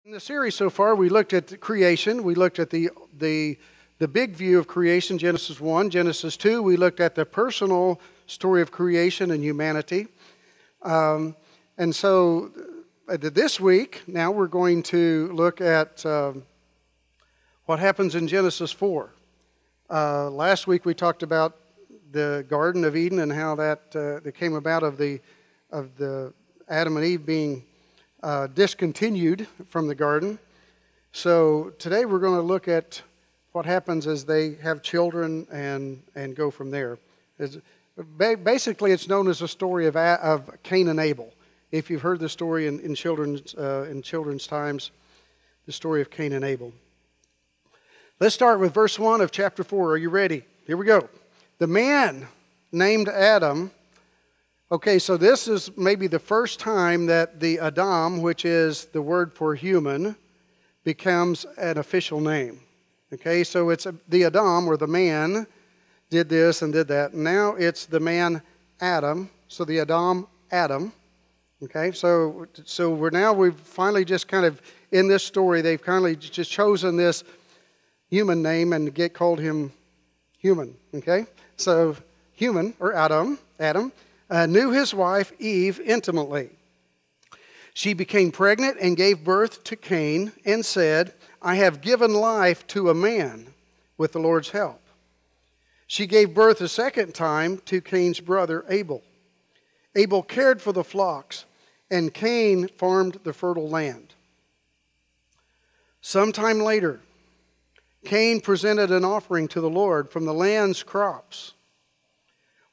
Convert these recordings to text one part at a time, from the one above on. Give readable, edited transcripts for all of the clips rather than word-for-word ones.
In the series so far, we looked at creation. We looked at the big view of creation, Genesis 1. Genesis 2, we looked at the personal story of creation and humanity. And so this week, now we're going to look at what happens in Genesis 4. Last week we talked about the Garden of Eden and how that came about of the Adam and Eve being discontinued from the garden. So today we're going to look at what happens as they have children and go from there. Basically, it's known as the story of Cain and Abel. If you've heard the story in children's times, the story of Cain and Abel. Let's start with verse 1 of chapter 4. Are you ready? Here we go. The man named Adam. Okay, so this is maybe the first time that the Adam, which is the word for human, becomes an official name. Okay, so it's the Adam, or the man, did this and did that. Now it's the man Adam, so the Adam. Okay, so we've finally just kind of, in this story, they've kind of just chosen this human name and get called him human. Okay, so human, or Adam, knew his wife Eve intimately. She became pregnant and gave birth to Cain and said, I have given life to a man with the Lord's help. She gave birth a second time to Cain's brother Abel. Abel cared for the flocks, and Cain farmed the fertile land. Sometime later, Cain presented an offering to the Lord from the land's crops,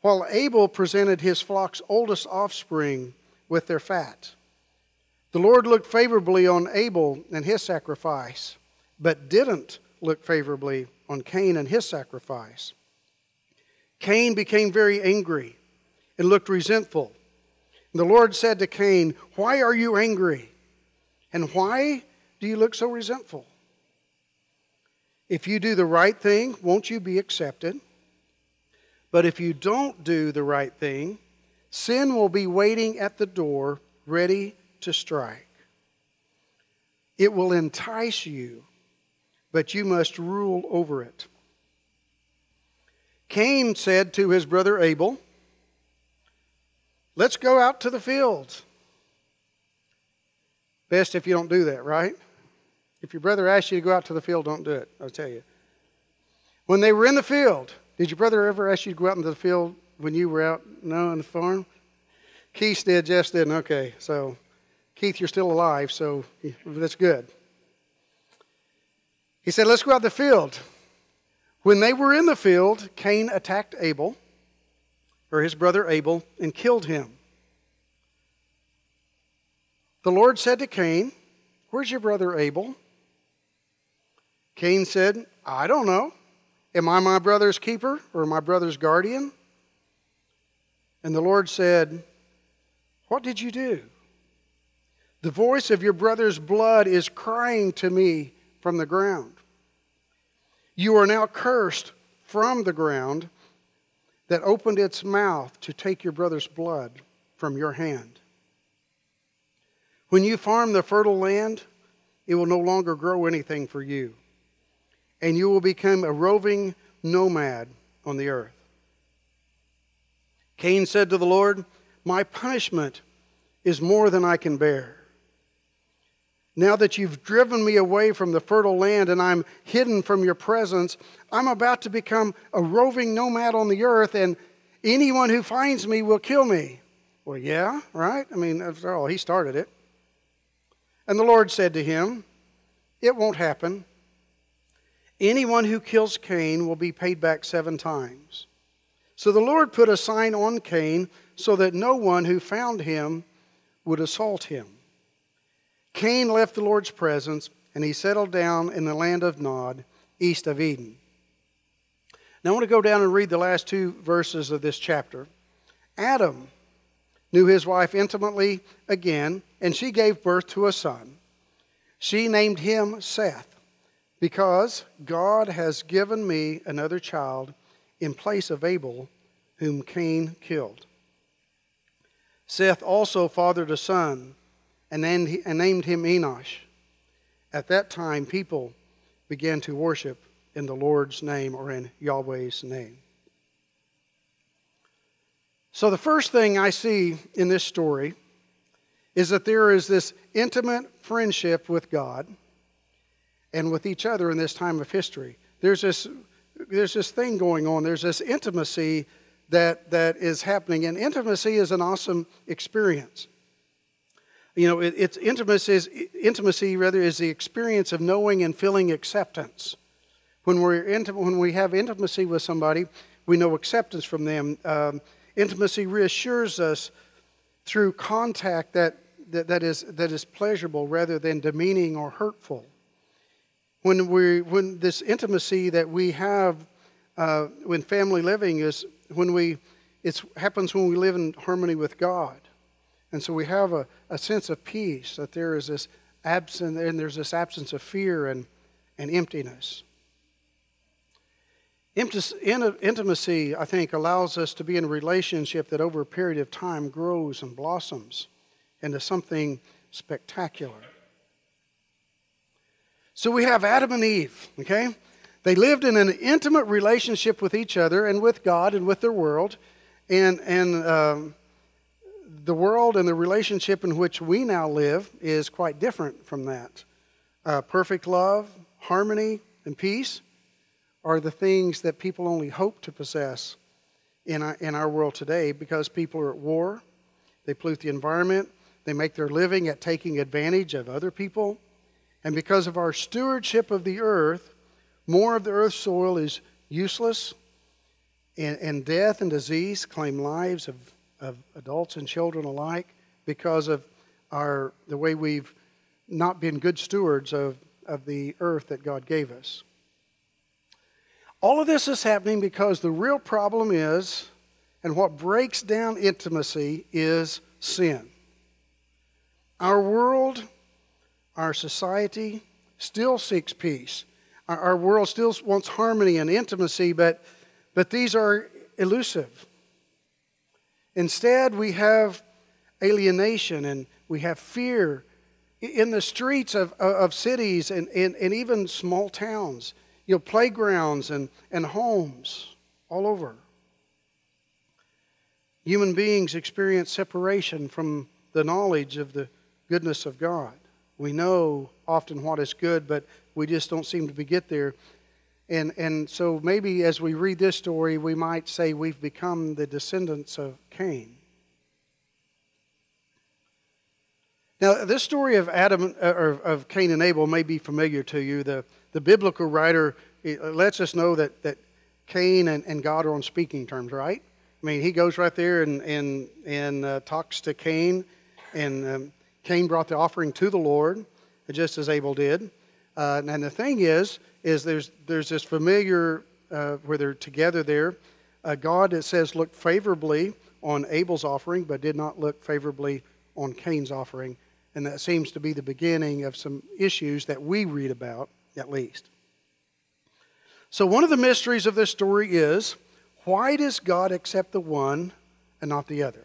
while Abel presented his flock's oldest offspring with their fat. The Lord looked favorably on Abel and his sacrifice, but didn't look favorably on Cain and his sacrifice. Cain became very angry and looked resentful. And the Lord said to Cain, Why are you angry? And why do you look so resentful? If you do the right thing, won't you be accepted? But if you don't do the right thing, sin will be waiting at the door, ready to strike. It will entice you, but you must rule over it. Cain said to his brother Abel, Let's go out to the field. Best if you don't do that, right? If your brother asks you to go out to the field, don't do it, I'll tell you. When they were in the field, did your brother ever ask you to go out into the field when you were out, on the farm? Keith did, Jess didn't. Okay, so Keith, you're still alive, so that's good. He said, let's go out the field. When they were in the field, Cain attacked Abel, or his brother Abel, and killed him. The Lord said to Cain, Where's your brother Abel? Cain said, I don't know. Am I my brother's keeper or my brother's guardian? And the Lord said, What did you do? The voice of your brother's blood is crying to me from the ground. You are now cursed from the ground that opened its mouth to take your brother's blood from your hand. When you farm the fertile land, it will no longer grow anything for you, and you will become a roving nomad on the earth. Cain said to the Lord, My punishment is more than I can bear. Now that you've driven me away from the fertile land and I'm hidden from your presence, I'm about to become a roving nomad on the earth, and anyone who finds me will kill me. Well, yeah, right? I mean, after all, he started it. And the Lord said to him, It won't happen. Anyone who kills Cain will be paid back 7 times. So the Lord put a sign on Cain so that no one who found him would assault him. Cain left the Lord's presence, and he settled down in the land of Nod, east of Eden. Now I want to go down and read the last 2 verses of this chapter. Adam knew his wife intimately again, and she gave birth to a son. She named him Seth, because God has given me another child in place of Abel, whom Cain killed. Seth also fathered a son, and named him Enosh. At that time, people began to worship in the Lord's name or in Yahweh's name. So the first thing I see in this story is that there is this intimate friendship with God and with each other in this time of history. There's this thing going on. There's this intimacy that is happening. And intimacy is an awesome experience. You know, intimacy is the experience of knowing and feeling acceptance. When we have intimacy with somebody, we know acceptance from them. Intimacy reassures us through contact that is pleasurable rather than demeaning or hurtful. When this intimacy that we have when family living happens when we live in harmony with God, and so we have a sense of peace, that there is this there's this absence of fear and emptiness. Intimacy, I think, allows us to be in a relationship that over a period of time grows and blossoms into something spectacular. So we have Adam and Eve, okay? They lived in an intimate relationship with each other and with God and with their world. And the world and the relationship in which we now live is quite different from that. Perfect love, harmony, and peace are the things that people only hope to possess in our world today, because people are at war, they pollute the environment, they make their living at taking advantage of other people. And because of our stewardship of the earth, more of the earth's soil is useless, and death and disease claim lives of adults and children alike because of the way we've not been good stewards of the earth that God gave us. All of this is happening because the real problem is, and what breaks down intimacy, is sin. Our world, our society still seeks peace. Our world still wants harmony and intimacy, but these are elusive. Instead, we have alienation and we have fear in the streets of cities and even small towns. You know, playgrounds and homes all over. Human beings experience separation from the knowledge of the goodness of God. We know often what is good, but we just don't seem to get there. And so maybe as we read this story, we might say we've become the descendants of Cain. Now, this story of of Cain and Abel may be familiar to you. The biblical writer lets us know that Cain and God are on speaking terms, right? I mean, he goes right there and talks to Cain, and Cain brought the offering to the Lord, just as Abel did. And the thing is there's this familiar, where they're together there, God, it says, looked favorably on Abel's offering, but did not look favorably on Cain's offering. And that seems to be the beginning of some issues that we read about, at least. So one of the mysteries of this story is, why does God accept the one and not the other?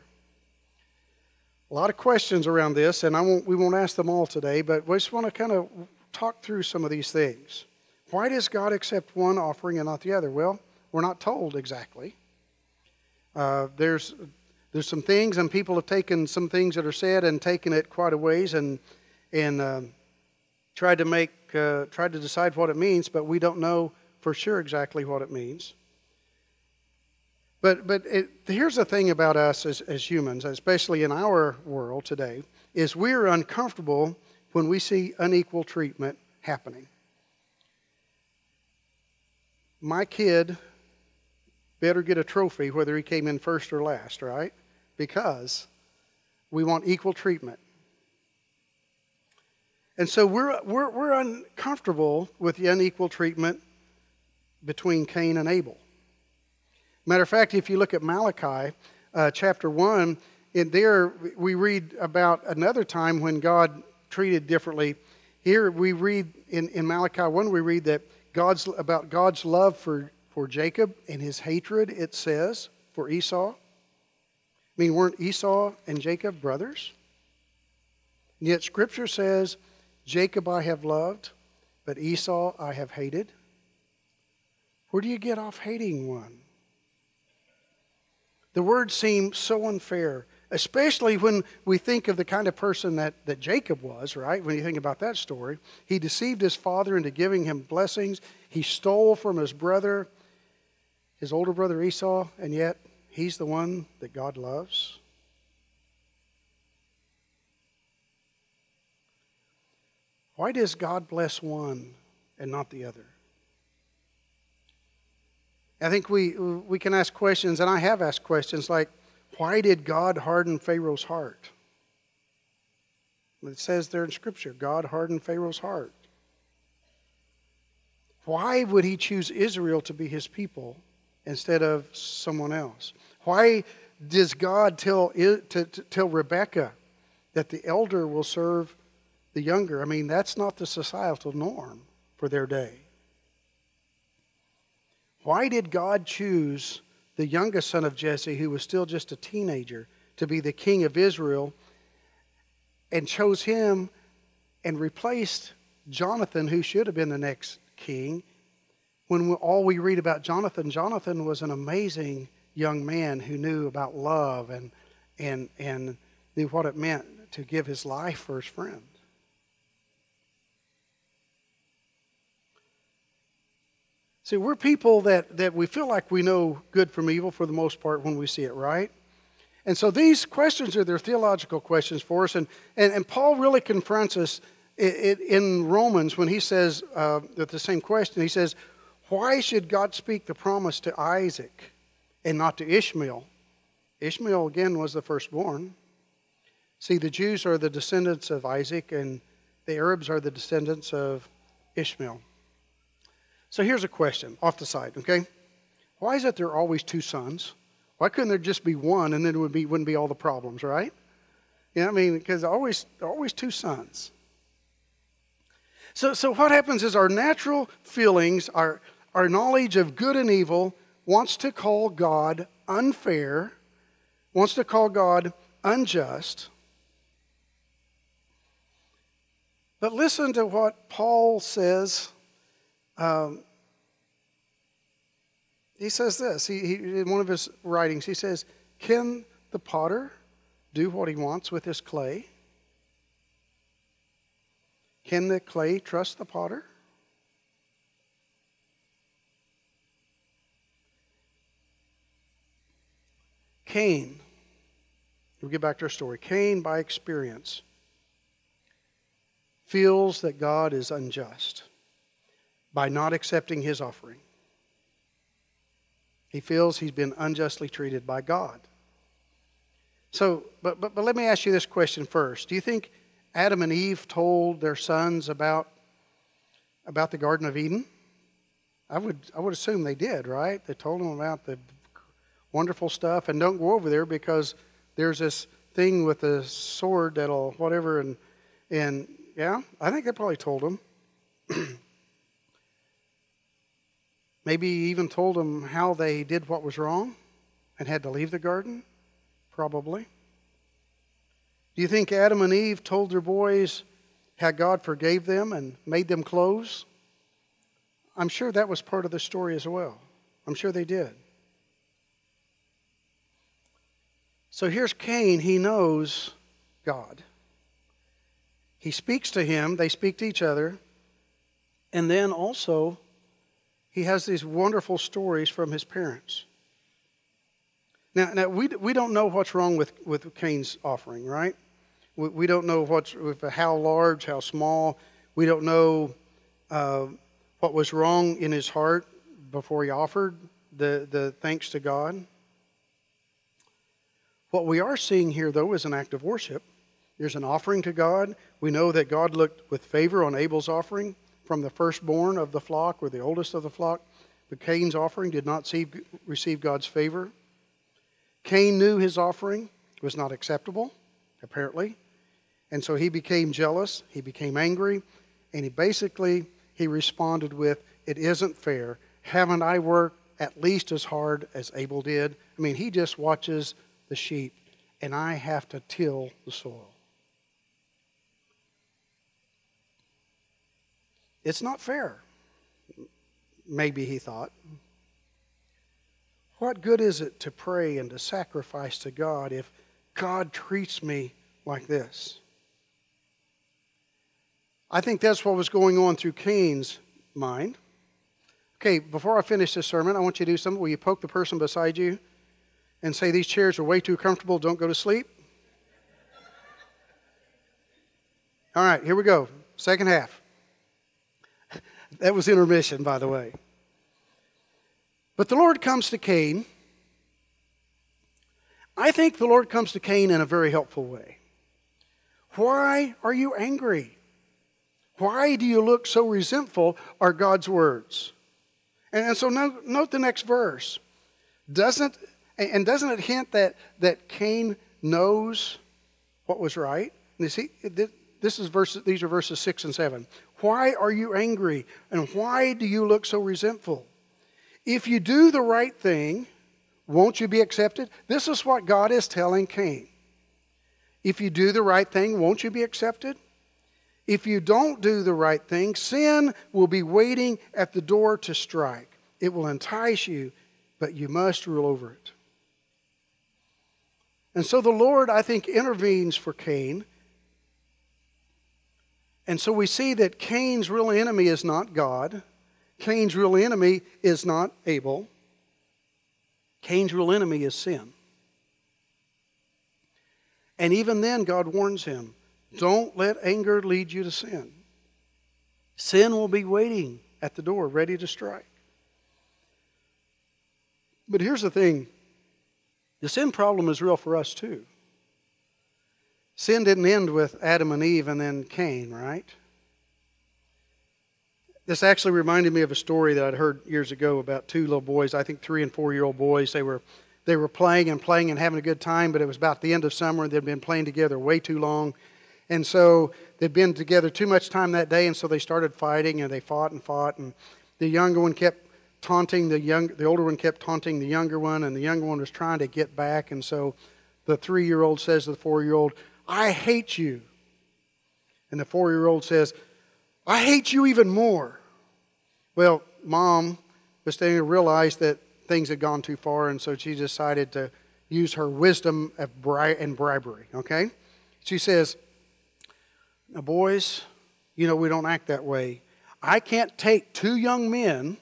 A lot of questions around this, and we won't ask them all today, but we just want to kind of talk through some of these things. Why does God accept one offering and not the other? Well, we're not told exactly. There's some things, and people have taken some things that are said and taken it quite a ways and tried to decide what it means, but we don't know for sure exactly what it means. But here's the thing about us as humans, especially in our world today, is we're uncomfortable when we see unequal treatment happening. My kid better get a trophy whether he came in first or last, right? Because we want equal treatment. And so we're uncomfortable with the unequal treatment between Cain and Abel. Matter of fact, if you look at Malachi chapter 1, there we read about another time when God treated differently. Here we read in Malachi 1, we read that about God's love for Jacob and his hatred, it says, for Esau. I mean, weren't Esau and Jacob brothers? And yet Scripture says Jacob I have loved, but Esau I have hated. Where do you get off hating one? The words seem so unfair, especially when we think of the kind of person that Jacob was, right? When you think about that story. He deceived his father into giving him blessings. He stole from his brother, his older brother Esau, and yet he's the one that God loves. Why does God bless one and not the other? I think we can ask questions, and I have asked questions like, why did God harden Pharaoh's heart? It says there in Scripture, God hardened Pharaoh's heart. Why would he choose Israel to be his people instead of someone else? Why does God tell Rebekah that the elder will serve the younger? I mean, that's not the societal norm for their day. Why did God choose the youngest son of Jesse, who was still just a teenager, to be the king of Israel, and chose him and replaced Jonathan, who should have been the next king? When all we read about Jonathan was an amazing young man who knew about love and knew what it meant to give his life for his friend. See, we're people that we feel like we know good from evil for the most part when we see it, right? And so these questions are their theological questions for us. And Paul really confronts us in Romans when he says that the same question. He says, why should God speak the promise to Isaac and not to Ishmael? Ishmael, again, was the firstborn. See, the Jews are the descendants of Isaac, and the Arabs are the descendants of Ishmael. So here's a question off the side, okay? Why is it there are always two sons? Why couldn't there just be one, and then it wouldn't be all the problems, right? You know what I mean? Because always two sons. So what happens is our natural feelings, our knowledge of good and evil wants to call God unfair, wants to call God unjust. But listen to what Paul says. He says this, he in one of his writings, he says, can the potter do what he wants with his clay? Can the clay trust the potter? Cain, we'll get back to our story. Cain, by experience, feels that God is unjust by not accepting his offering. He feels he's been unjustly treated by God. So, but let me ask you this question first. Do you think Adam and Eve told their sons about the Garden of Eden? I would assume they did, right? They told them about the wonderful stuff, and don't go over there because there's this thing with a sword that'll whatever, and yeah, I think they probably told them. Maybe even told them how they did what was wrong and had to leave the garden? Probably. Do you think Adam and Eve told their boys how God forgave them and made them clothes? I'm sure that was part of the story as well. I'm sure they did. So here's Cain. He knows God. He speaks to him. They speak to each other. And then also, he has these wonderful stories from his parents. Now we don't know what's wrong with Cain's offering, right? We don't know how large, how small. We don't know what was wrong in his heart before he offered the thanks to God. What we are seeing here, though, is an act of worship. There's an offering to God. We know that God looked with favor on Abel's offering from the firstborn of the flock, or the oldest of the flock. But Cain's offering did not receive God's favor. Cain knew his offering was not acceptable, apparently. And so he became jealous, he became angry, and he responded with, "It isn't fair. Haven't I worked at least as hard as Abel did? I mean, he just watches the sheep, and I have to till the soil." It's not fair. Maybe he thought. What good is it to pray and to sacrifice to God if God treats me like this? I think that's what was going on through Cain's mind. Okay, before I finish this sermon, I want you to do something. Will you poke the person beside you and say, these chairs are way too comfortable, don't go to sleep? All right, here we go. Second half. That was intermission, by the way. But the Lord comes to Cain. I think the Lord comes to Cain in a very helpful way. Why are you angry? Why do you look so resentful? Are God's words. And so note the next verse. Doesn't it hint that Cain knows what was right? And you see, these are verses 6 and 7. Why are you angry? And why do you look so resentful? If you do the right thing, won't you be accepted? This is what God is telling Cain. If you do the right thing, won't you be accepted? If you don't do the right thing, sin will be waiting at the door to strike. It will entice you, but you must rule over it. And so the Lord, I think, intervenes for Cain. And so we see that Cain's real enemy is not God. Cain's real enemy is not Abel. Cain's real enemy is sin. And even then, God warns him, don't let anger lead you to sin. Sin will be waiting at the door, ready to strike. But here's the thing. The sin problem is real for us too. Sin didn't end with Adam and Eve and then Cain, right? This actually reminded me of a story that I'd heard years ago about two little boys, I think 3- and 4-year-old boys. They were playing and having a good time, but it was about the end of summer and they'd been playing together way too long. And so they'd been together too much time that day, and so they started fighting, and they fought, and the younger one kept taunting the older one kept taunting the younger one, and the younger one was trying to get back, and so the 3-year-old says to the 4-year-old, I hate you. And the 4-year-old says, I hate you even more. Well, Mom was starting to realize that things had gone too far, and so she decided to use her wisdom and bribery, okay? She says, now boys, you know we don't act that way. I can't take 2 young men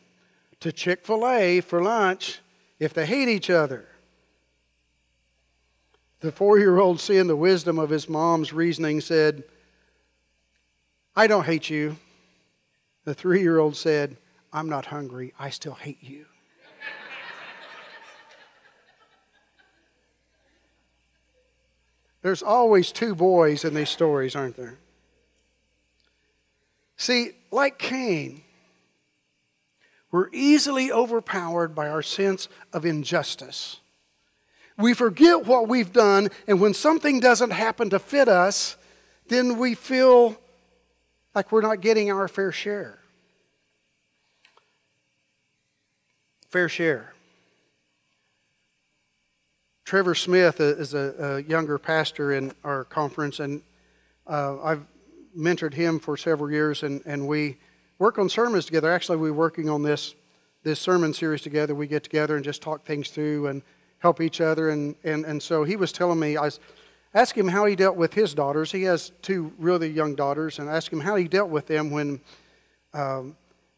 to Chick-fil-A for lunch if they hate each other. The 4-year-old, seeing the wisdom of his mom's reasoning, said, I don't hate you. The 3-year-old said, I'm not hungry. I still hate you. There's always 2 boys in these stories, aren't there? See, like Cain, we're easily overpowered by our sense of injustice. We forget what we've done, and when something doesn't happen to fit us, then we feel like we're not getting our fair share. Fair share. Trevor Smith is a younger pastor in our conference, and I've mentored him for several years, and we work on sermons together. Actually, we're working on this sermon series together. We get together and just talk things through and help each other. And so he was telling me, I was asking him how he dealt with his daughters. He has 2 really young daughters, and I asked him how he dealt with them when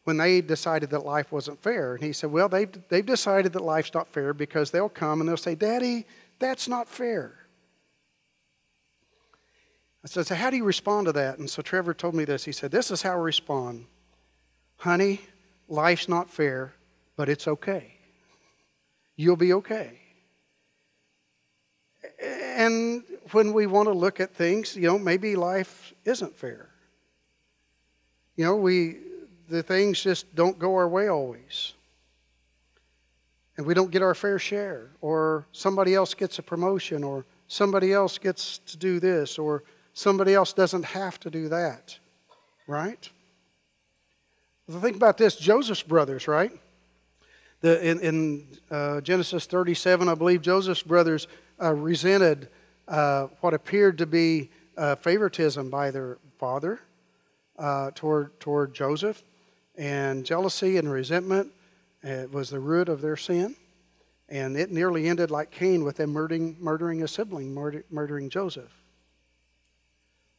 they decided that life wasn't fair. And he said, well, they've decided that life's not fair because they'll come and they'll say, Daddy, that's not fair. I said, so how do you respond to that? And so Trevor told me this. He said, this is how I respond. Honey, life's not fair, but it's okay. You'll be okay. And when we want to look at things, maybe life isn't fair. The things just don't go our way always. And we don't get our fair share, or somebody else gets a promotion, or somebody else gets to do this, or somebody else doesn't have to do that, right? Think about this, Joseph's brothers, right? In Genesis 37, I believe Joseph's brothers resented what appeared to be favoritism by their father. toward Joseph, and jealousy and resentment was the root of their sin. And it nearly ended like Cain with them murdering a sibling, murdering Joseph.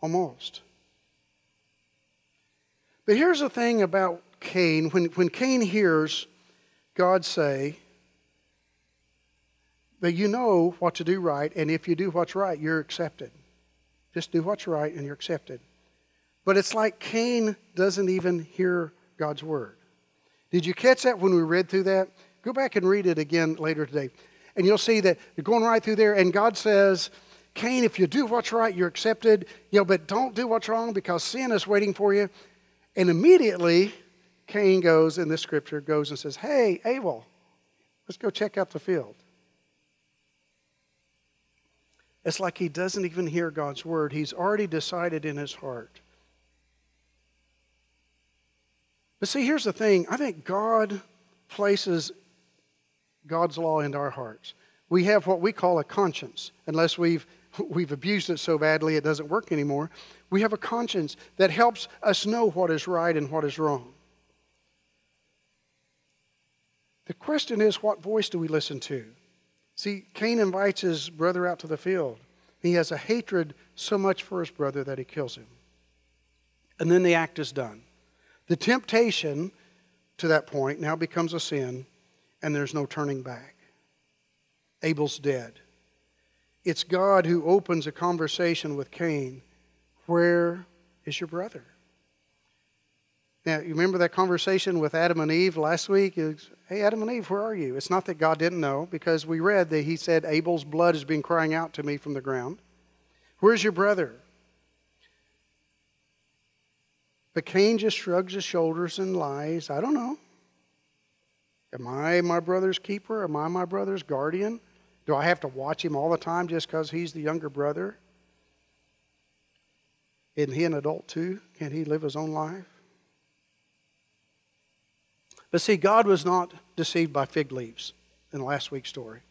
Almost. But here's the thing about Cain. When Cain hears God say that you know what to do right, and if you do what's right, you're accepted. Just do what's right and you're accepted. But it's like Cain doesn't even hear God's word. Did you catch that when we read through that? Go back and read it again later today. And you'll see that you're going right through there, and God says, Cain, if you do what's right, you're accepted. But don't do what's wrong because sin is waiting for you. And immediately, Cain goes, in this scripture, goes and says, hey, Abel, let's go check out the field. It's like he doesn't even hear God's word. He's already decided in his heart. But see, here's the thing. I think God places God's law into our hearts. We have what we call a conscience. Unless we've abused it so badly it doesn't work anymore. We have a conscience that helps us know what is right and what is wrong. The question is, what voice do we listen to? See, Cain invites his brother out to the field. He has a hatred so much for his brother that he kills him. And then the act is done. The temptation to that point now becomes a sin, and there's no turning back. Abel's dead. It's God who opens a conversation with Cain. Where is your brother? Now, you remember that conversation with Adam and Eve last week? Hey, Adam and Eve, where are you? It's not that God didn't know, because we read that he said, Abel's blood has been crying out to me from the ground. Where's your brother? But Cain just shrugs his shoulders and lies. I don't know. Am I my brother's keeper? Am I my brother's guardian? Do I have to watch him all the time just because he's the younger brother? Isn't he an adult too? Can't he live his own life? But see, God was not deceived by fig leaves in last week's story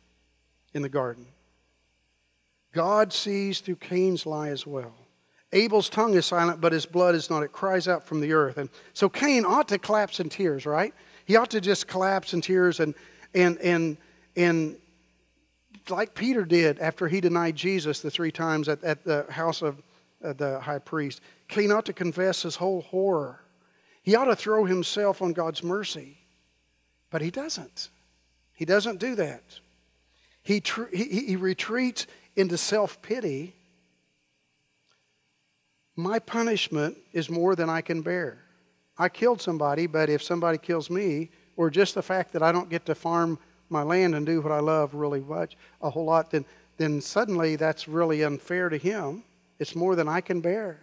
in the garden. God sees through Cain's lie as well. Abel's tongue is silent, but his blood is not. It cries out from the earth. And so Cain ought to collapse in tears, right? He ought to just collapse in tears and like Peter did after he denied Jesus the 3 times at the house of the high priest. Cain ought to confess his whole horror. He ought to throw himself on God's mercy. But he doesn't. He doesn't do that. He retreats into self-pity. My punishment is more than I can bear. I killed somebody, but if somebody kills me, or just the fact that I don't get to farm my land and do what I love really much, a whole lot, then suddenly that's really unfair to him. It's more than I can bear.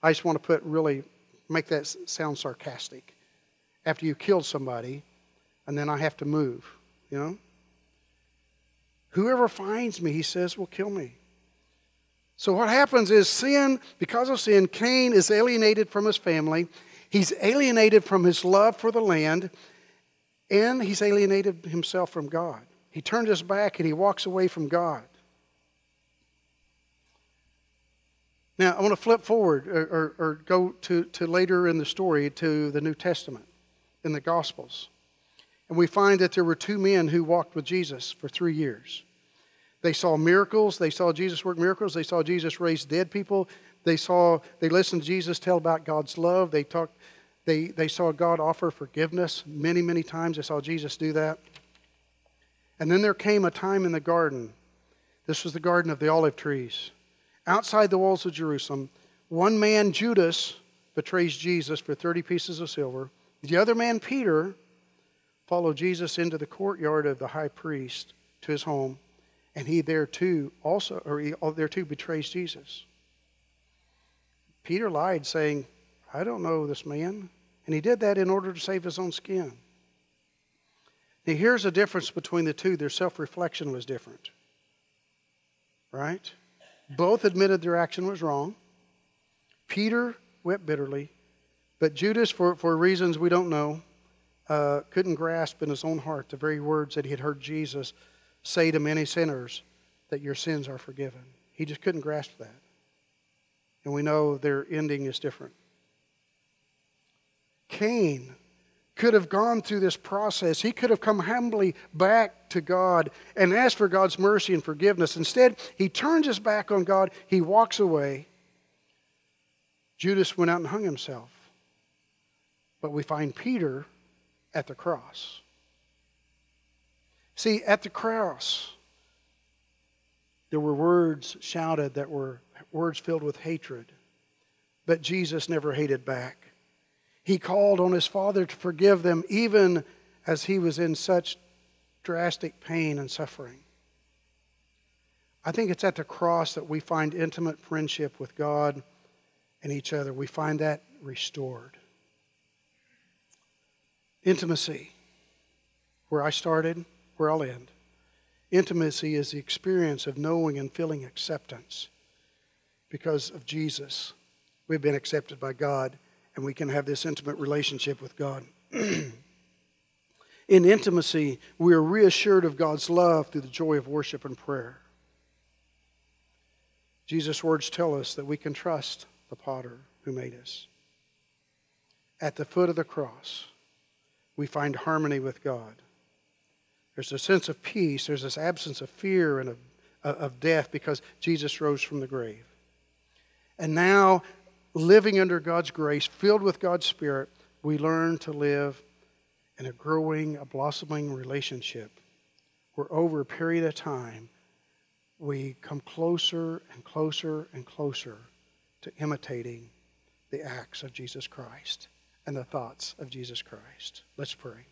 I just want to make that sound sarcastic. After you killed somebody, and then I have to move, Whoever finds me, he says, will kill me. So what happens is because of sin, Cain is alienated from his family. He's alienated from his love for the land. And he's alienated himself from God. He turned his back and he walks away from God. Now, I want to flip forward or go to later in the story to the New Testament in the Gospels. And we find that there were 2 men who walked with Jesus for 3 years. They saw miracles. They saw Jesus work miracles. They saw Jesus raise dead people. They listened to Jesus tell about God's love. They saw God offer forgiveness many, many times. They saw Jesus do that. And then there came a time in the garden. This was the garden of the olive trees. Outside the walls of Jerusalem, one man, Judas, betrays Jesus for 30 pieces of silver. The other man, Peter, followed Jesus into the courtyard of the high priest to his home. And he there too betrays Jesus. Peter lied, saying, I don't know this man. And he did that in order to save his own skin. Now here's the difference between the two. Their self-reflection was different. Right? Both admitted their action was wrong. Peter wept bitterly. But Judas, for reasons we don't know, couldn't grasp in his own heart the very words that he had heard Jesus say to many sinners, that your sins are forgiven. He just couldn't grasp that. And we know their ending is different. Cain could have gone through this process. He could have come humbly back to God and asked for God's mercy and forgiveness. Instead, he turns his back on God. He walks away. Judas went out and hung himself. But we find Peter at the cross. See, at the cross, there were words shouted that were words filled with hatred. But Jesus never hated back. He called on his Father to forgive them even as he was in such drastic pain and suffering. I think it's at the cross that we find intimate friendship with God and each other. We find that restored. Intimacy. Where I started, where I'll end. Intimacy is the experience of knowing and feeling acceptance. Because of Jesus, we've been accepted by God, and we can have this intimate relationship with God. In intimacy, we are reassured of God's love through the joy of worship and prayer. Jesus' words tell us that we can trust the potter who made us. At the foot of the cross, we find harmony with God. There's a sense of peace. There's this absence of fear and of death because Jesus rose from the grave. And now, living under God's grace, filled with God's Spirit, we learn to live in a growing, a blossoming relationship where over a period of time, we come closer and closer and closer to imitating the acts of Jesus Christ and the thoughts of Jesus Christ. Let's pray.